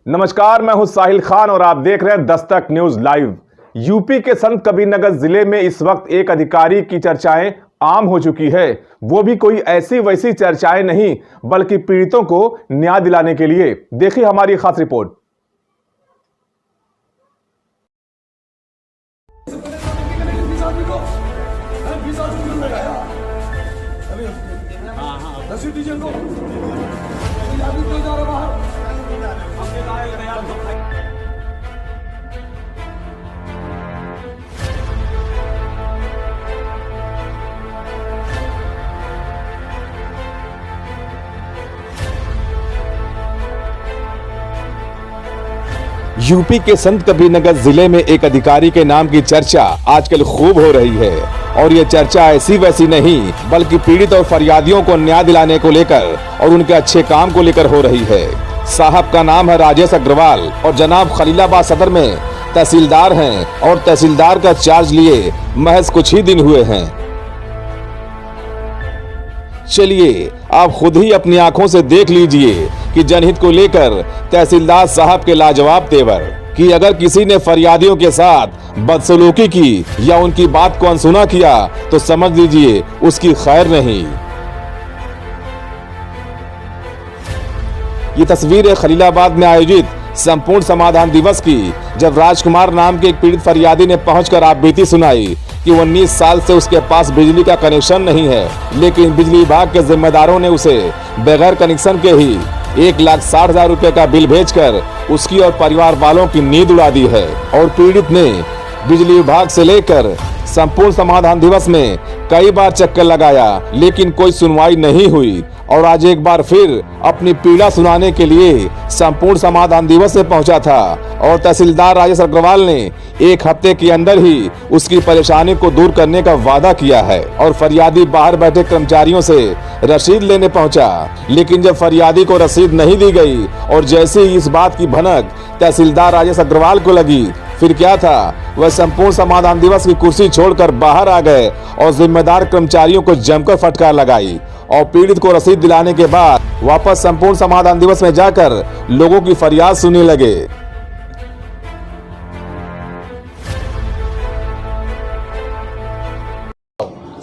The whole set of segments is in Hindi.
नमस्कार, मैं हूं साहिल खान और आप देख रहे हैं दस्तक न्यूज लाइव। यूपी के संत कबीरनगर जिले में इस वक्त एक अधिकारी की चर्चाएं आम हो चुकी है। वो भी कोई ऐसी वैसी चर्चाएं नहीं, बल्कि पीड़ितों को न्याय दिलाने के लिए। देखिए हमारी खास रिपोर्ट। यूपी के संत कबीरनगर जिले में एक अधिकारी के नाम की चर्चा आजकल खूब हो रही है और ये चर्चा ऐसी वैसी नहीं, बल्कि पीड़ित और फरियादियों को न्याय दिलाने को लेकर और उनके अच्छे काम को लेकर हो रही है। साहब का नाम है राजेश अग्रवाल और जनाब खलीलाबाद सदर में तहसीलदार हैं और तहसीलदार का चार्ज लिए महज कुछ ही दिन हुए हैं। चलिए आप खुद ही अपनी आंखों से देख लीजिए कि जनहित को लेकर तहसीलदार साहब के लाजवाब तेवर कि अगर किसी ने फरियादियों के साथ बदसलूकी की या उनकी बात को अनसुना किया तो समझ लीजिए उसकी खैर नहीं। ये तस्वीर है खलीलाबाद में आयोजित संपूर्ण समाधान दिवस की, जब राजकुमार नाम के एक पीड़ित फरियादी ने पहुंचकर आपबीती सुनाई कि 19 साल से उसके पास बिजली का कनेक्शन नहीं है, लेकिन बिजली विभाग के जिम्मेदारों ने उसे बगैर कनेक्शन के ही 1,60,000 रुपए का बिल भेजकर उसकी और परिवार वालों की नींद उड़ा दी है। और पीड़ित ने बिजली विभाग से लेकर संपूर्ण समाधान दिवस में कई बार चक्कर लगाया, लेकिन कोई सुनवाई नहीं हुई और आज एक बार फिर अपनी पीड़ा सुनाने के लिए संपूर्ण समाधान दिवस से पहुंचा था और तहसीलदार राजेश अग्रवाल ने 1 हफ्ते के अंदर ही उसकी परेशानी को दूर करने का वादा किया है। और फरियादी बाहर बैठे कर्मचारियों से रसीद लेने पहुंचा, लेकिन जब फरियादी को रसीद नहीं दी गई और जैसे ही इस बात की भनक तहसीलदार राजेश अग्रवाल को लगी, फिर क्या था, वह संपूर्ण समाधान दिवस की कुर्सी छोड़कर बाहर आ गए और जिम्मेदार कर्मचारियों को जमकर फटकार लगाई और पीड़ित को रसीद दिलाने के बाद वापस संपूर्ण समाधान दिवस में जाकर लोगों की फरियाद सुनने लगे।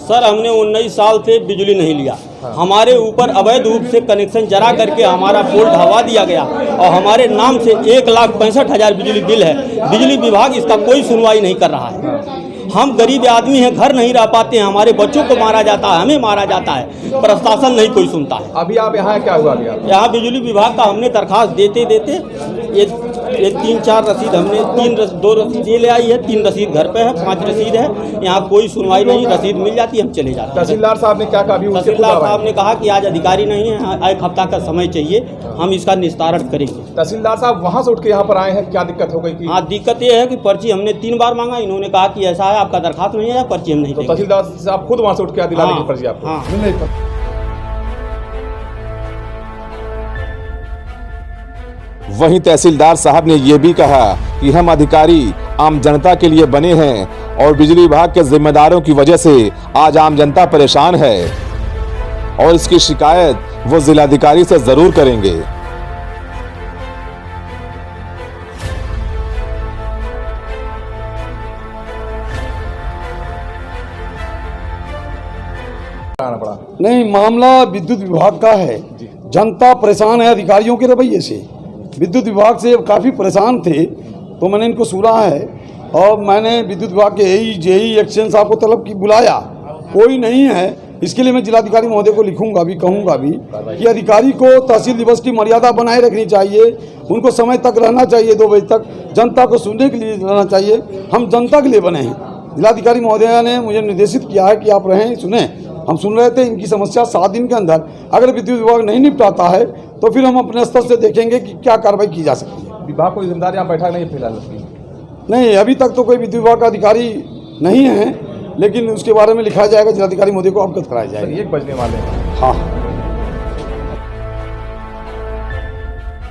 सर, हमने 19 साल से बिजली नहीं लिया। हमारे ऊपर अवैध रूप से कनेक्शन जरा करके हमारा पोल ढहवा दिया गया और हमारे नाम से 1,65,000 बिजली बिल है। बिजली विभाग इसका कोई सुनवाई नहीं कर रहा है। हम गरीब आदमी हैं, घर नहीं रह पाते हैं, हमारे बच्चों को मारा जाता है, हमें मारा जाता है, प्रशासन नहीं कोई सुनता है। अभी आप यहाँ क्या हुआ? यहाँ बिजली विभाग का हमने दरखास्त देते ये 3-4 रसीद हमने 2 रसीद ये ले आई है, 3 रसीद घर पे है, 5 रसीद है। यहाँ कोई सुनवाई नहीं, रसीद मिल जाती है, हम चले जाते हैं। तहसीलदार साहब ने क्या कहा? तहसीलदार साहब ने कहा कि आज अधिकारी नहीं है, 1 हफ्ता का समय चाहिए, हम इसका निस्तारण करेंगे। तहसीलदार साहब वहाँ से उठ के यहाँ पर आए हैं, क्या दिक्कत हो गई? हाँ, दिक्कत ये है कि पर्ची हमने 3 बार मांगा, इन्होंने कहा कि ऐसा है, आपका दरखास्त नहीं है, पर्ची हम नहीं देंगे। तहसीलदार साहब खुद वहाँ से उठ के दिला देंगे पर्ची आपको? हाँ। वहीं तहसीलदार साहब ने यह भी कहा कि हम अधिकारी आम जनता के लिए बने हैं और बिजली विभाग के जिम्मेदारों की वजह से आज आम जनता परेशान है और इसकी शिकायत वो जिलाधिकारी से जरूर करेंगे। नहीं, मामला विद्युत विभाग का है। जनता परेशान है अधिकारियों के रवैये से। विद्युत विभाग से काफ़ी परेशान थे तो मैंने इनको सुना है और मैंने विद्युत विभाग के जेई एक्शन साहब को तलब की बुलाया, कोई नहीं है। इसके लिए मैं जिलाधिकारी महोदय को लिखूंगा भी, कहूंगा भी कि अधिकारी को तहसील दिवस की मर्यादा बनाए रखनी चाहिए, उनको समय तक रहना चाहिए, 2 बजे तक जनता को सुनने के लिए रहना चाहिए। हम जनता के लिए बने हैं। जिलाधिकारी महोदय ने मुझे निर्देशित किया है कि आप रहें, सुने। हम सुन रहे थे इनकी समस्या 7 दिन के अंदर अगर विद्युत विभाग नहीं निपटाता है तो फिर हम अपने स्तर से देखेंगे कि क्या कार्रवाई की जा सकती है। विभाग को जिम्मेदारी यहाँ बैठा नहीं फिलहाल? नहीं, अभी तक तो कोई विद्युत विभाग का अधिकारी नहीं है, लेकिन उसके बारे में लिखा जाएगा, जिलाधिकारी महोदय को अवगत कराया जाएगा। 1 बजने वाले हैं। हाँ,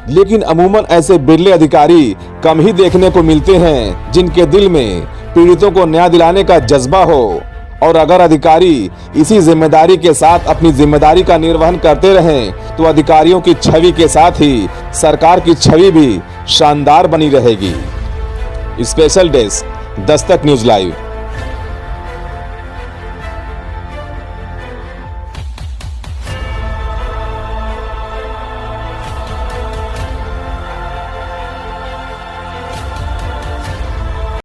लेकिन अमूमन ऐसे बिरले अधिकारी कम ही देखने को मिलते हैं जिनके दिल में पीड़ितों को न्याय दिलाने का जज्बा हो। और अगर अधिकारी इसी जिम्मेदारी के साथ अपनी जिम्मेदारी का निर्वहन करते रहें तो अधिकारियों की छवि के साथ ही सरकार की छवि भी शानदार बनी रहेगी। Special desk, Dastak news live.